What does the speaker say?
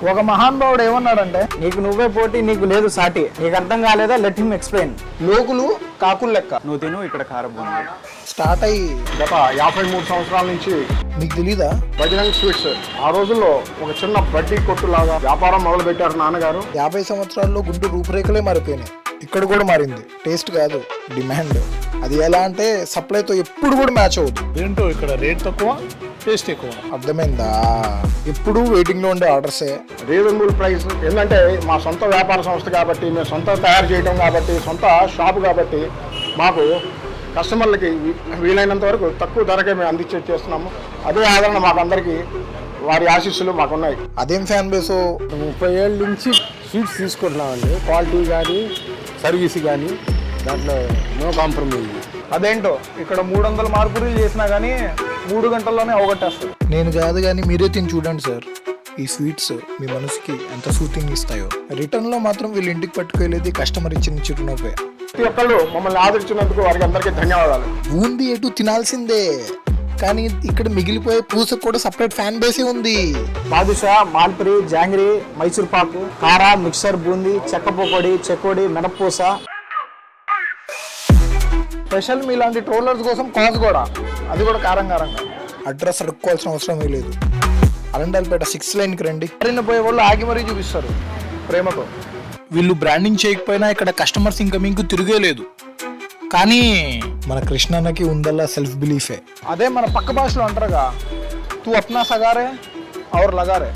ఒక మహానుభావుడు ఏమన్నాడంటే, నీకు నువ్వే పోటీ, నీకు లేదు సాటి. నీకు అర్థం కాలేదా? Let him explain. లోకులు కాకులు లెక్క. నువ్వు తిను, ఇక్కడ కారం ఉంది. స్టార్ట్ అయ్యి గత 53 సంవత్సరాల నుంచి నీకు తెలీదా? బజరంగ్ స్వీట్స్ ఆ రోజుల్లో ఒక చిన్న బడ్డీ కొట్టులాగా వ్యాపారం మొదలు పెట్టారు నాన్నగారు. 50 సంవత్సరాల్లో గుంటూరు రూపురేఖలే మారిపోయినాయి. ఇక్కడ కూడా మారింది. టేస్ట్ కాదు, డిమాండ్. అది ఎలా అంటే సప్లైతో ఎప్పుడు కూడా మ్యాచ్ అవుతుంది. ఏంటో ఇక్కడ రేట్ తక్కువ, టేస్ట్ ఎక్కువ. అర్థమైందా? ఎప్పుడు వెయిటింగ్లో ఉండే ఆర్డర్సే. Reasonable price. ఏంటంటే మా సొంత వ్యాపార సంస్థ కాబట్టి, మేము సొంత తయారు చేయడం కాబట్టి, సొంత షాపు కాబట్టి మాకు కస్టమర్లకి వీలైనంత వరకు తక్కువ ధరకే మేము చేస్తున్నాము. అదే ఆదరణ మాకు అందరికీ వారి ఆశీస్సులు మాకున్నాయి. అదేం ఫ్యాన్ బేసో. 30 ఏళ్ళ నుంచి స్వీట్స్ తీసుకుంటున్నామండి. క్వాలిటీ కానీ సర్వీస్ కానీ దాంట్లో నో కాంప్రమైజ్. అదేంటో ఇక్కడ 300 మార్పులు చేసినా కానీ 3 గంటల్లోనే అవగొట్టేస్తారు. నేను కాదు కానీ మీరే తిని చూడండి సార్. ఈ స్వీట్స్ మీ మనసుకి ఎంత సూతింగ్ ఇస్తాయో. రిటర్న్లో మాత్రం వీళ్ళు ఇంటికి పట్టుకెళ్ళేది కస్టమర్ ఇచ్చిన చిరునవ్వే. ప్రతి ఒక్కళ్ళు మమ్మల్ని ఆదరించినందుకు వారికి అందరికీ ధన్యవాదాలు. బూందీ ఎటు తినాల్సిందే, కానీ ఇక్కడ మిగిలిపోయే పూసకు కూడా సపరేట్ ఫ్యాన్ బేసే ఉంది. బాదుషా, మాల్పరి, జాంగ్రీ, మైసూర్ పాకు, కారా, మిక్సర్, బూందీ, చెక్క పకోడీ, చెకోడి, మినప్పూస. స్పెషల్ మీలాంటి ట్రోలర్స్ కోసం కాజ్ కూడా, అది కూడా కారంగా. అడ్రస్ అడుక్కోవాల్సిన అవసరమే లేదు. అలండాల్పేట 6 లైన్కి రండి. పోయే వాళ్ళు ఆగి మరీ చూపిస్తారు ప్రేమతో. వీళ్ళు బ్రాండింగ్ చేయకపోయినా ఇక్కడ కస్టమర్స్ ఇంకా మీకు తిరిగే లేదు. కానీ మన కృష్ణన్నకి ఉందల్లా సెల్ఫ్ బిలీఫే. అదే మన పక్క భాషలో అంటారుగా, తూ అప్నా సగారే ఔర్ లగారే.